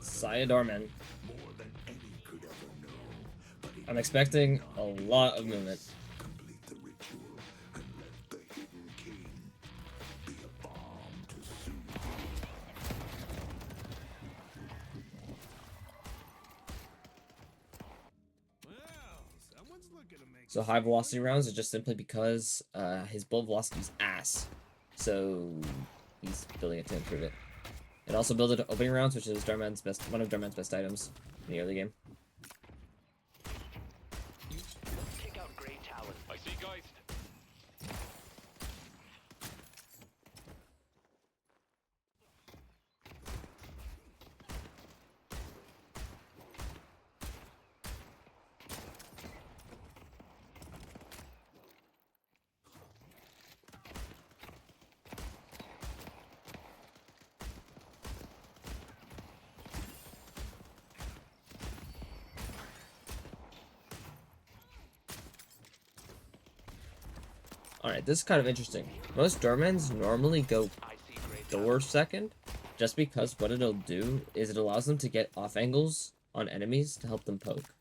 Saiah Doorman. I'm expecting a lot of movement. So high velocity rounds are just simply because his bullet velocity is ass. So he's building it to improve it. It also builds it opening rounds, which is one of Doorman's best items in the early game. Take out gray talent. I see Geist. Alright, this is kind of interesting. Most Doormans normally go door second, just because what it'll do is it allows them to get off angles on enemies to help them poke.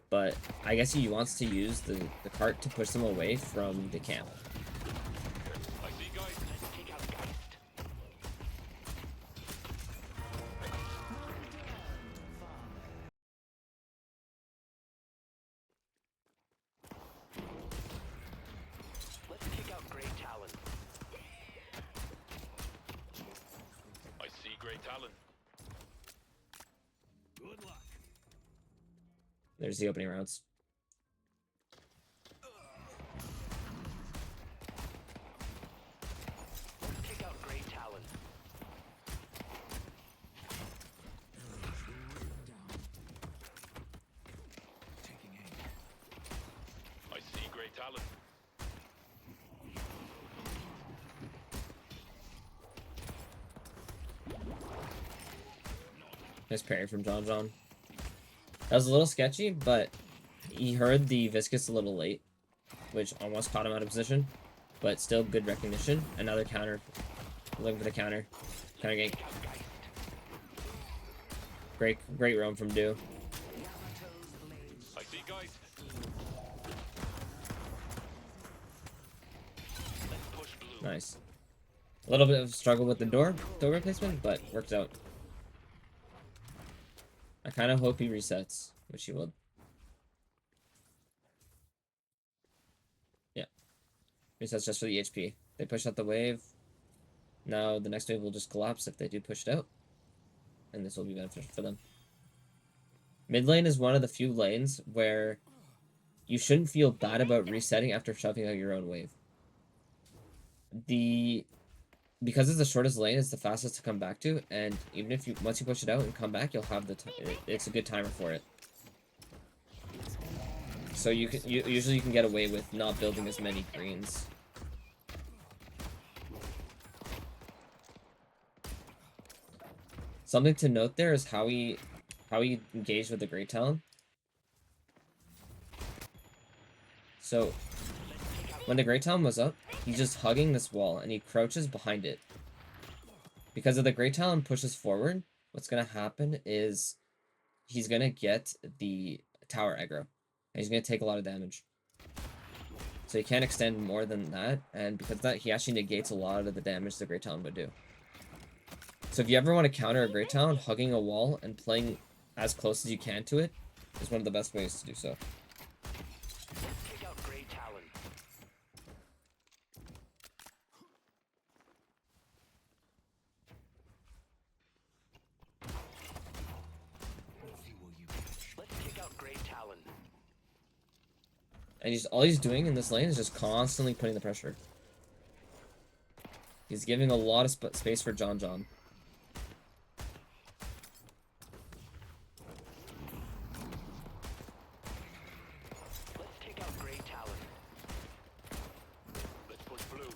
But I guess he wants to use the cart to push them away from the camp. I see Geist. Take out Geist. Let's take out gray talent. I see gray talent. Good luck. There's the opening rounds. Take out gray talent. Taking aim. I see gray talent. Nice parry from John. That was a little sketchy, but he heard the viscous a little late, which almost caught him out of position, but still good recognition. Another counter. Looking for the counter. Counter gank. Great roam from Do. I see Geist. Let's push blue. Nice. A little bit of struggle with the door replacement, but worked out. I kind of hope he resets, which he will. Yeah. Resets just for the HP. They push out the wave. Now the next wave will just collapse if they do push it out. And this will be beneficial for them. Mid lane is one of the few lanes where you shouldn't feel bad about resetting after shoving out your own wave. Because it's the shortest lane, it's the fastest to come back to, and even if once you push it out and come back, you'll have it's a good timer for it. So usually you can get away with not building as many greens. Something to note there is how he engaged with the Great Talon. So when the Great Talon was up, he's just hugging this wall, and he crouches behind it. Because if the Great Talon pushes forward, what's going to happen is he's going to get the tower aggro. And he's going to take a lot of damage. So he can't extend more than that, and because of that, he actually negates a lot of the damage the Great Talon would do. So if you ever want to counter a Great Talon, hugging a wall and playing as close as you can to it is one of the best ways to do so. Take out gray talent. Let's take out gray talent. And all he's doing in this lane is just constantly putting the pressure. He's giving a lot of space for John. Let's take out gray talent. Let's push blue.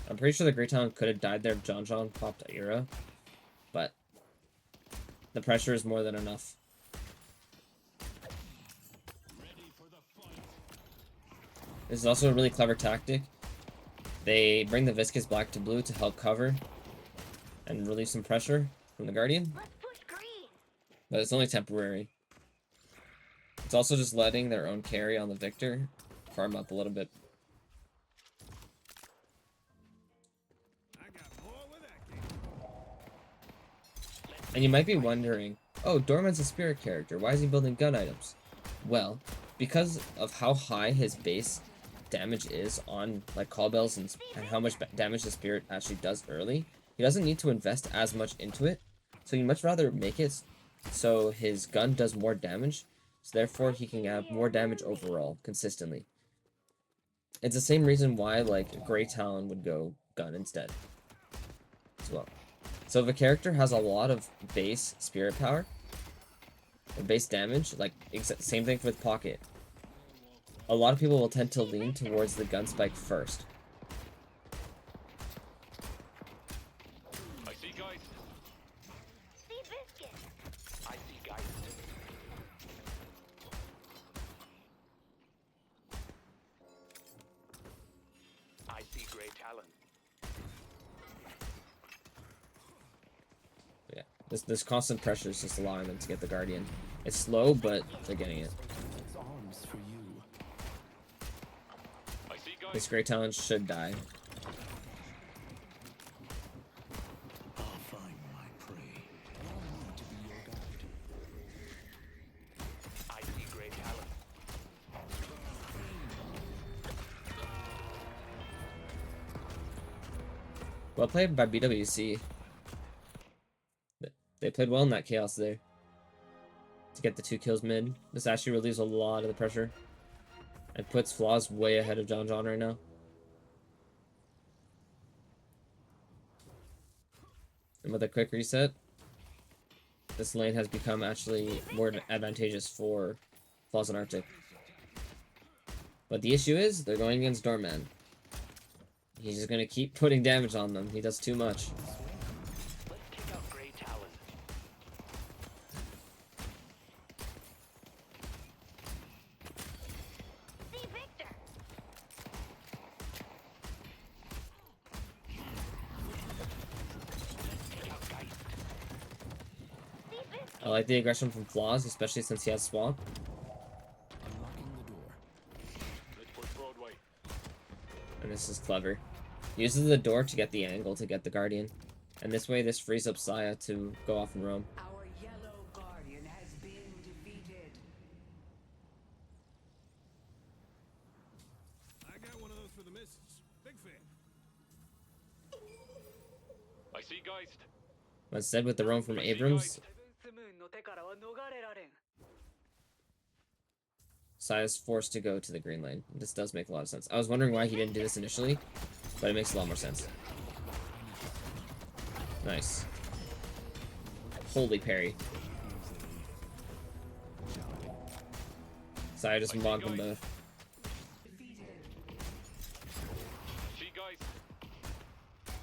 I'm pretty sure the Great Talon could have died there if John popped Era, but the pressure is more than enough. This is also a really clever tactic They bring the Viscous back to blue to help cover and relieve some pressure from the Guardian. Let's push green. But it's only temporary. It's also just letting their own carry on the Victor farm up a little bit. And you might be wondering, oh, Doorman's a spirit character. Why is he building gun items? Well, because of how high his base damage is on like call bells and how much damage the spirit actually does early, he doesn't need to invest as much into it. So you'd much rather make it so his gun does more damage, so therefore he can have more damage overall consistently. It's the same reason why like Grey Talon would go gun instead as well. So if a character has a lot of base spirit power or base damage, like same thing with Pocket, a lot of people will tend to lean towards the gun spike first. I see guys. See biscuit. I see guys. I see Grey Talon. Yeah, this constant pressure is just allowing them to get the Guardian. It's slow, but they're getting it. Arms for you. I see guys. This Grey Talon should die. I'll find my prey. Allow me to be your guide. I see Grey Talon. Well played by BWC. They played well in that chaos there. To get the 2 kills mid. This actually relieves a lot of the pressure. And puts Flaws way ahead of John right now. And with a quick reset, this lane has become actually more advantageous for Flaws and Arctic. But the issue is, they're going against Doorman. He's just gonna keep putting damage on them. He does too much. Let's take out Grey Talon. See Victor. Take out Geist. See biscuit. I like the aggression from Flaws, especially since he has Swamp. Unlocking the door. Let's push Broadway. And this is clever. He uses the door to get the angle to get the Guardian. And this way, this frees up Saiah to go off and roam. Our yellow guardian has been defeated. I got one of those for the missus. Big fan. I see Geist. But instead, with the roam from Abrams, セブンスムーンの手からは逃れられん。 Saiya's forced to go to the green lane. This does make a lot of sense. I was wondering why he didn't do this initially, but it makes a lot more sense. Nice. Holy parry. Saiya just mobbed them both. See Geist.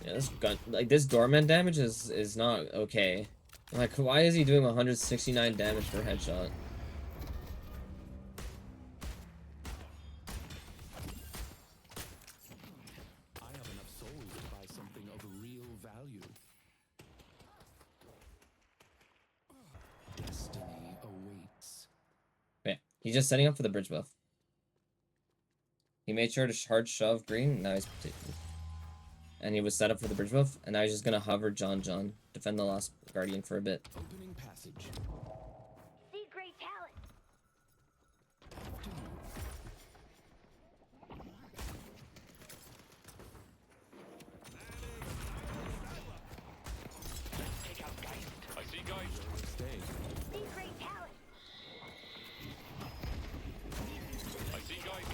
Yeah, this gun, like this Doorman damage is not okay. Like, why is he doing 169 damage per headshot? I have enough souls to buy something of real value. Destiny awaits. Yeah, he's just setting up for the bridge buff. He made sure to hard shove green. Now he's, and he was set up for the bridge buff. And now he's just gonna hover John, defend the last Guardian for a bit. Opening passage. See Grey Talon. To you. Take out Geist. I see Geist. Stay. See Grey Talon. I see Geist.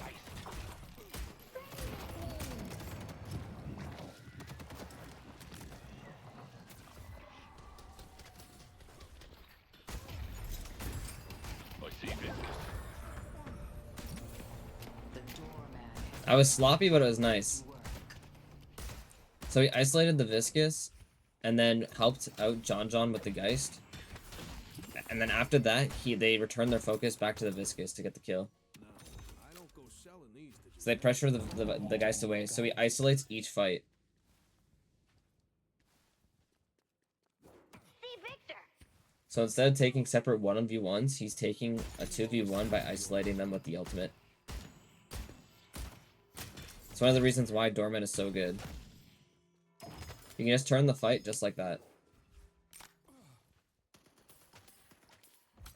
I see Biscuit. The doorman I was sloppy, but it was nice. work. So he isolated the Viscous, and then helped out John with the Geist. And then after that, they returned their focus back to the Viscous to get the kill. No, I don't go selling these to So they pressure the Geist away. So he isolates each fight. See Victor. So instead of taking separate 1v1s, he's taking a 2v1 by isolating them with the ultimate. It's one of the reasons why Doorman is so good. You can just turn the fight just like that.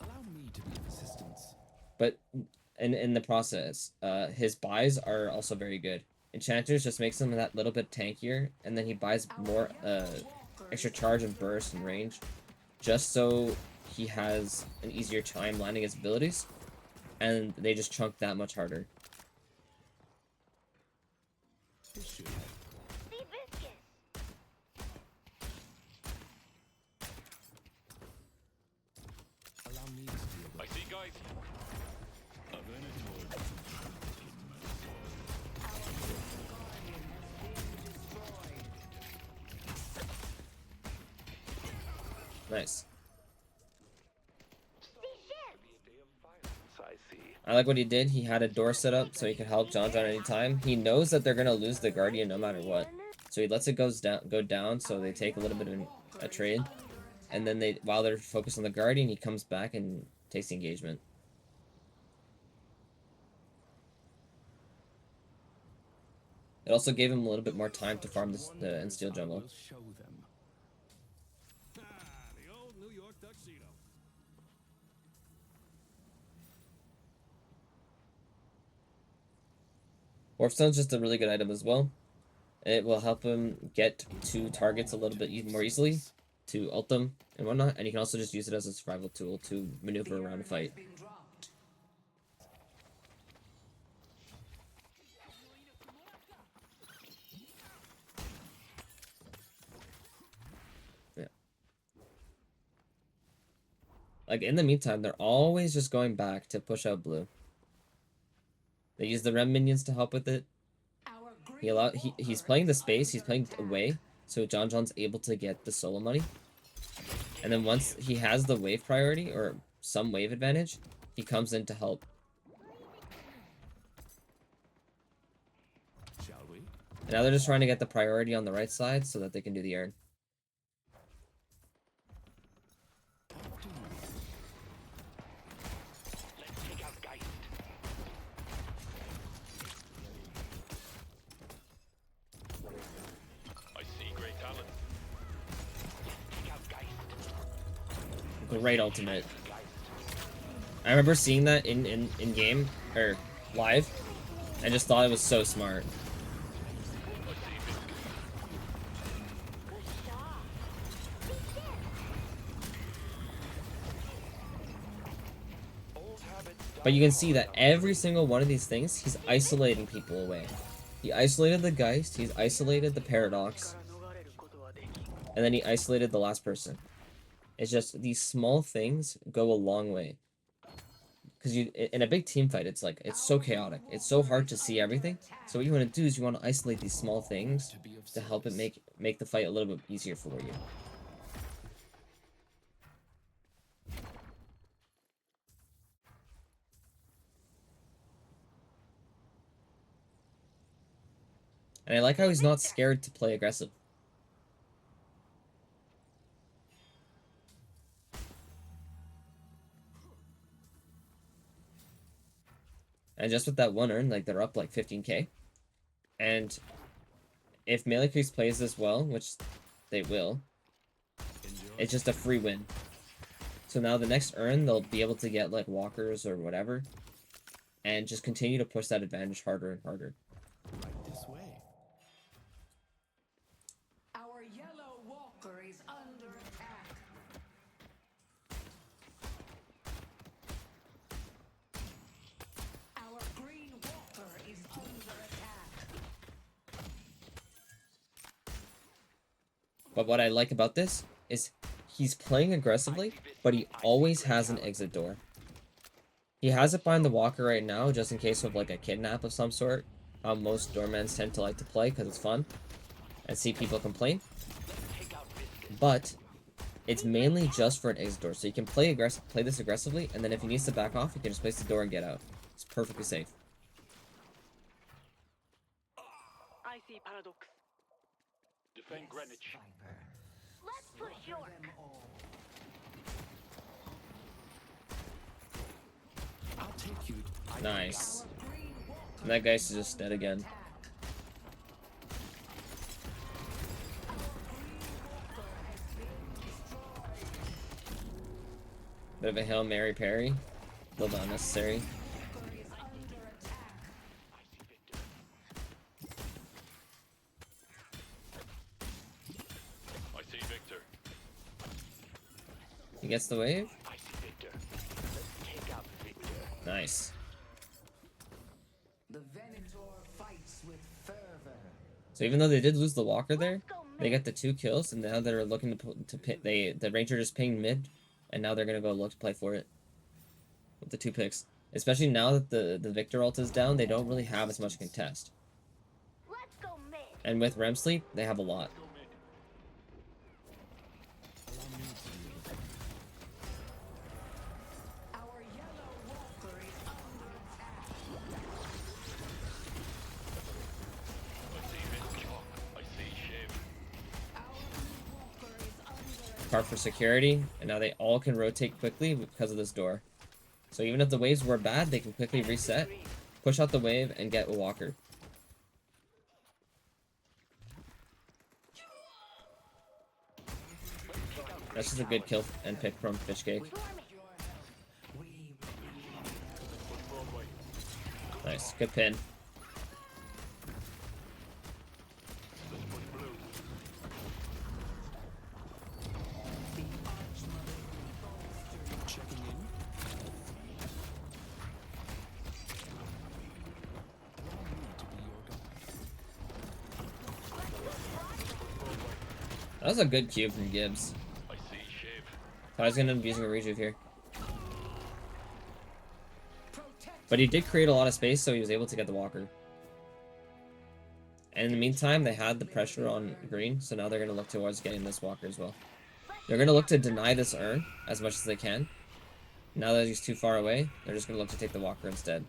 Allow me to be of assistance. But in the process, his buys are also very good. Enchanters just makes him that little bit tankier, and then he buys more extra charge and burst and range, just so he has an easier time landing his abilities, and they just chunk that much harder. This should See Biscuit. allow me to steal the I see guys. a Venator. Nice. See Shin. I like what he did. He had a door set up so he could help John anytime. He knows that they're gonna lose the Guardian no matter what, so he lets it go down so they take a little bit of a trade, and then while they're focused on the Guardian, he comes back and takes the engagement. It also gave him a little bit more time to farm the and steal jungle. We'll show them. Ah, the old New York tuxedo. Warpstone's just a really good item as well. It will help him get to targets a little bit more easily, to ult them and whatnot, and you can also just use it as a survival tool to maneuver around a fight. Been dropped. Like, in the meantime, they're always just going back to push out blue. They use the Rem minions to help with it. Our He's playing the space, he's playing away, so John's able to get the solo money. And then once he has the wave priority, or some wave advantage, he comes in to help. Shall we? And now they're just trying to get the priority on the right side so that they can do the air. Let's take out Geist. I see great talent. Let's take out Geist. Great ultimate. I remember seeing that in game, or live, and just thought it was so smart. I see Victor. Good shot. See Shin. Old habits But you can see that every single one of these things, he's isolating people away. He isolated the Geist, he's isolated the Paradox, and then he isolated the last person. It's just, these small things go a long way. Because in a big team fight, it's like, it's so chaotic. It's so hard to see everything. So what you want to do is you want to isolate these small things To be of to help it service. make the fight a little bit easier for you. And I like how he's not scared to play aggressive. And just with that one earn, like, they're up like 15k. And if Melee Creeps plays this well, which they will, Enjoy. it's just a free win. So now the next earn, they'll be able to get like walkers or whatever, and just continue to push that advantage harder and harder. Right this way. Our yellow walker is under attack. Our green walker is under attack. But what I like about this is he's playing aggressively, but he always has an exit door. He has it behind the walker right now, just in case of like a kidnap of some sort. How most doormans tend to like to play because it's fun and see people complain. But it's mainly just for an exit door, so you can play this aggressively, and then if he needs to back off, he can just place the door and get out. It's perfectly safe. Defend Greenwich. Viper. Let's push York. Them all. I'll take you. Nice. Green Walker And that guy's just dead again. attack. Bit of a Hail Mary parry. A little bit unnecessary. Walker is under attack. I see Victor. He gets the wave. I see Victor. Let's take out Victor. Nice. The Venator fights with fervor. So even though they did lose the walker there, Let's go they mid. get the 2 kills, and now they're looking to pit. The ranger just pinged mid, and now they're gonna go look to play for it with the 2 picks. Especially now that the Victor ult is down, they don't really have as much contest. Let's go mid. And with REM sleep, they have a lot. Go mid. Our yellow Walker is under attack. I see Victor. I see Shiv. Our blue Walker is under attack. Part for security, and now they all can rotate quickly because of this door. So even if the waves were bad, they can quickly reset, push out the wave, and get a walker. That's just a good kill and pick from Fishcake. Nice, good pin. Checking in. Allow me to be your guide. That was a good cube from Gibbs. I see Shiv. I was gonna end up using a rejuve here. Protect. But he did create a lot of space, so he was able to get the walker. And in the meantime, they had the pressure on green, so now they're going to look towards getting this walker as well. They're going to look to deny this urn as much as they can. Now that he's too far away, they're just going to look to take the walker instead.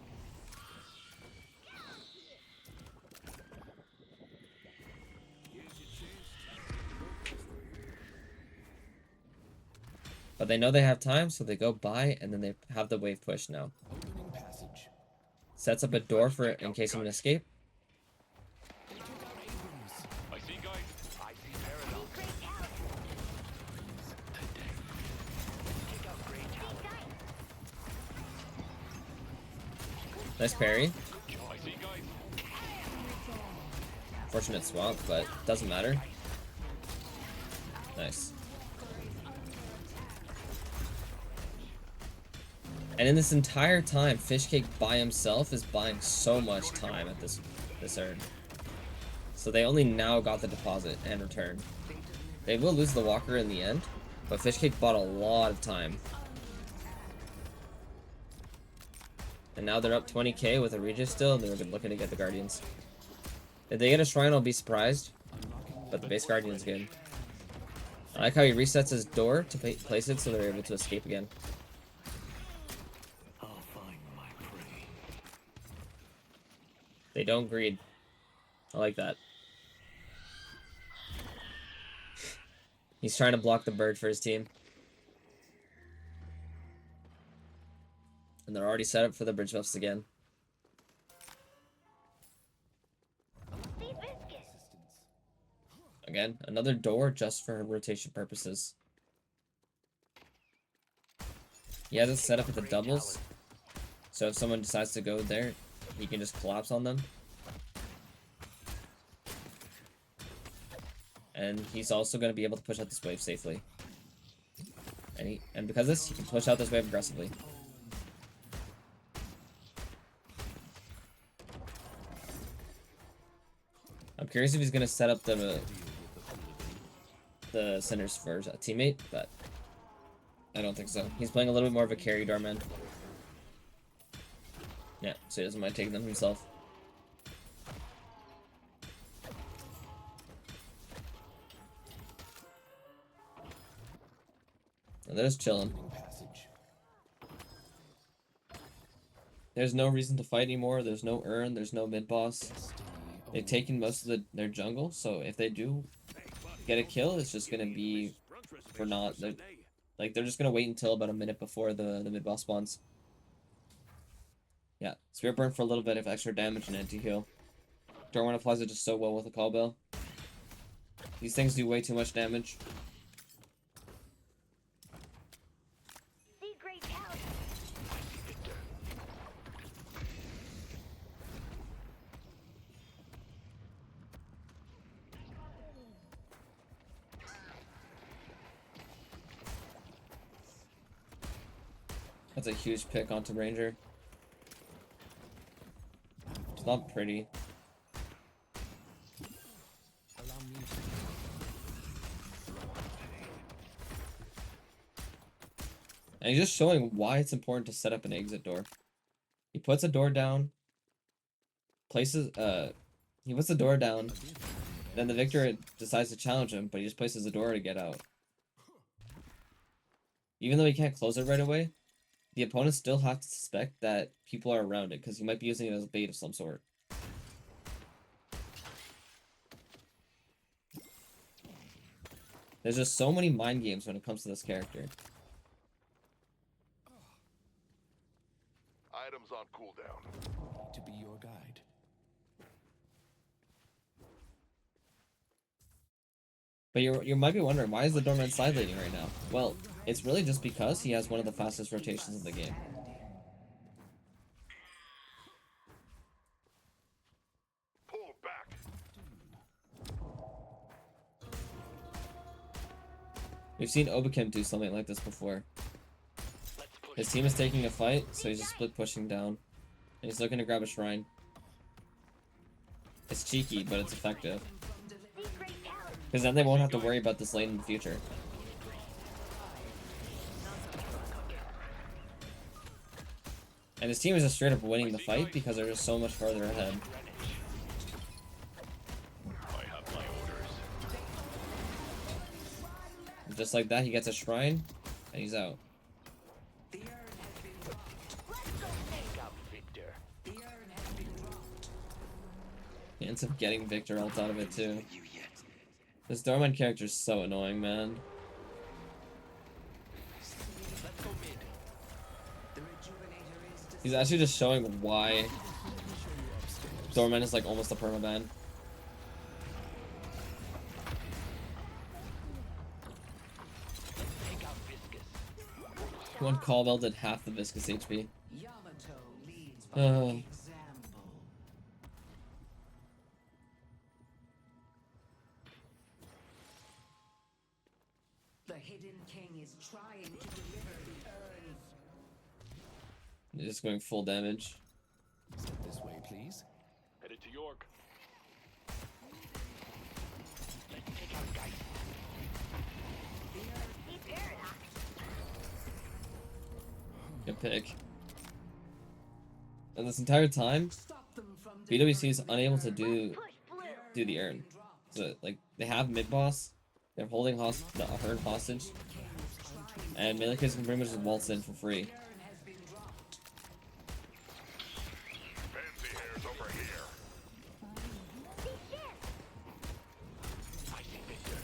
But they know they have time, so they go by, and then they have the wave push now. Opening passage. Sets up a door for in case of an escape. They took out Abrams. I see guys. I see Paradox. Great talent. Take out Great Talent. Nice parry. I see guys. Fortunate swap, but doesn't matter. Nice. And in this entire time, Fishcake by himself is buying so much time at this urn. So they only now got the deposit and return. They will lose the walker in the end, but Fishcake bought a lot of time. And now they're up 20k with a Regis still, and they're looking to get the Guardians. If they get a Shrine, I'll be surprised, but the base Guardian's good. I like how he resets his door to place it so they're able to escape again. I'll find my prey. They don't greed. I like that. He's trying to block the bird for his team. And they're already set up for the bridge buffs again. See biscuit. Again, another door just for rotation purposes. He has it set up at the doubles. So if someone decides to go there, he can just collapse on them. And he's also going to be able to push out this wave safely. And because of this, he can push out this wave aggressively. I'm curious if he's going to set up the centers for a teammate, but I don't think so. He's playing a little bit more of a carry Doorman. Yeah, so he doesn't mind taking them himself. And they're just chilling. Opening passage. There's no reason to fight anymore. There's no urn. There's no mid boss. Destiny They've taken most of their jungle, so if they do get a kill, it's just gonna be for not. They're just gonna wait until about a minute before the mid boss spawns. Yeah, Spirit Burn for a little bit of extra damage and anti-heal. Doorman applies it just so well with a call bell. These things do way too much damage. See great talent. That's a huge pick onto Ranger. It's not pretty. And he's just showing why it's important to set up an exit door. He puts a door down, he puts the door down, then the victor decides to challenge him, but he just places the door to get out. Even though he can't close it right away, the opponents still have to suspect that people are around it, because he might be using it as bait of some sort. There's just so many mind games when it comes to this character. Items on cooldown. To be your guide. But you might be wondering, why is the Doorman side laning right now? Well, it's really just because he has one of the fastest rotations in the game. Pull back. We've seen Obakim do something like this before. Let's push. His team is taking a fight, so he's just split pushing down. And he's looking to grab a shrine. It's cheeky, but it's effective. See great talent. Because then they won't have to worry about this lane in the future. And his team is just straight up winning the fight because they're just so much farther ahead. I have my orders. And just like that, he gets a shrine, and he's out. The urn has been dropped. Let's go make. Take out Victor. The urn has been dropped. He ends up getting Victor ult out of it too. This Doorman character is so annoying, man. Let's go mid. The rejuvenator is He's actually just showing why Doorman is like almost a permaban. Take out Viscous. One call bell did half the viscous HP. Yamato leads by Oh. example. The hidden king is trying to deliver the urn. He's just going full damage. Step this way, please. Headed to York. Let's take out Geist. See paradox. Good pick. And this entire time, Stop them from BWC is delivering unable to the urn. Push blue. do the urn. So like they have mid boss, they're holding the urn hostage, and melee kids can pretty much just waltz in for free. The urn has been dropped. Fancy hairs over here. See shift. I see Victor.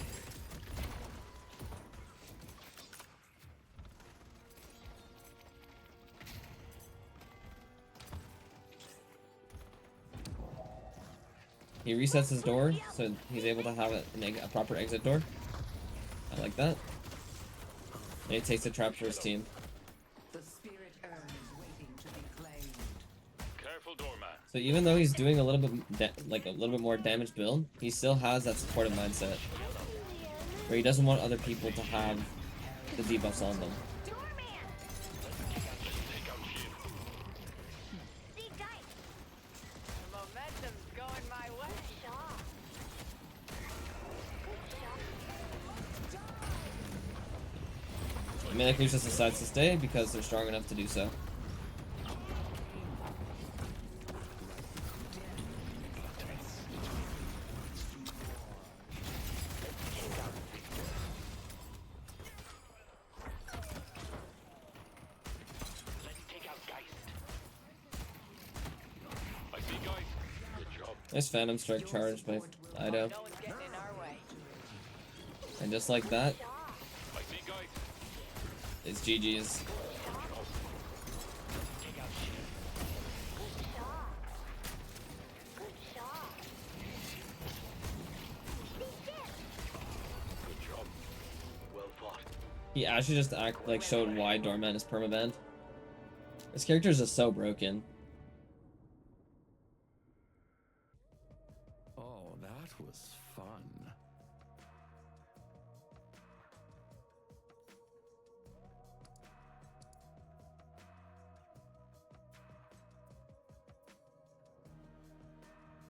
He resets his door, so he's able to have a proper exit door. I like that. And he takes the trap for his team. The spirit urn is waiting to be claimed. Careful, Doorman. So even though he's doing a little bit more damage build, he still has that supportive mindset, where he doesn't want other people to have the debuffs on them. Doorman. Take out Shield. See Geist. Momentum's going my way. Shot. Good shot. And Melee just decides to stay because they're strong enough to do so. Let's take out Geist. I see Geist. Good job. Nice Phantom Strike charge by Ido. No one's getting in our way. And just like that, I see guys. it's GG's. Take out shit. Good shot. Good shot. See shit. Good job. Well fought. He actually just showed why Doorman is permabanned. This character is just so broken.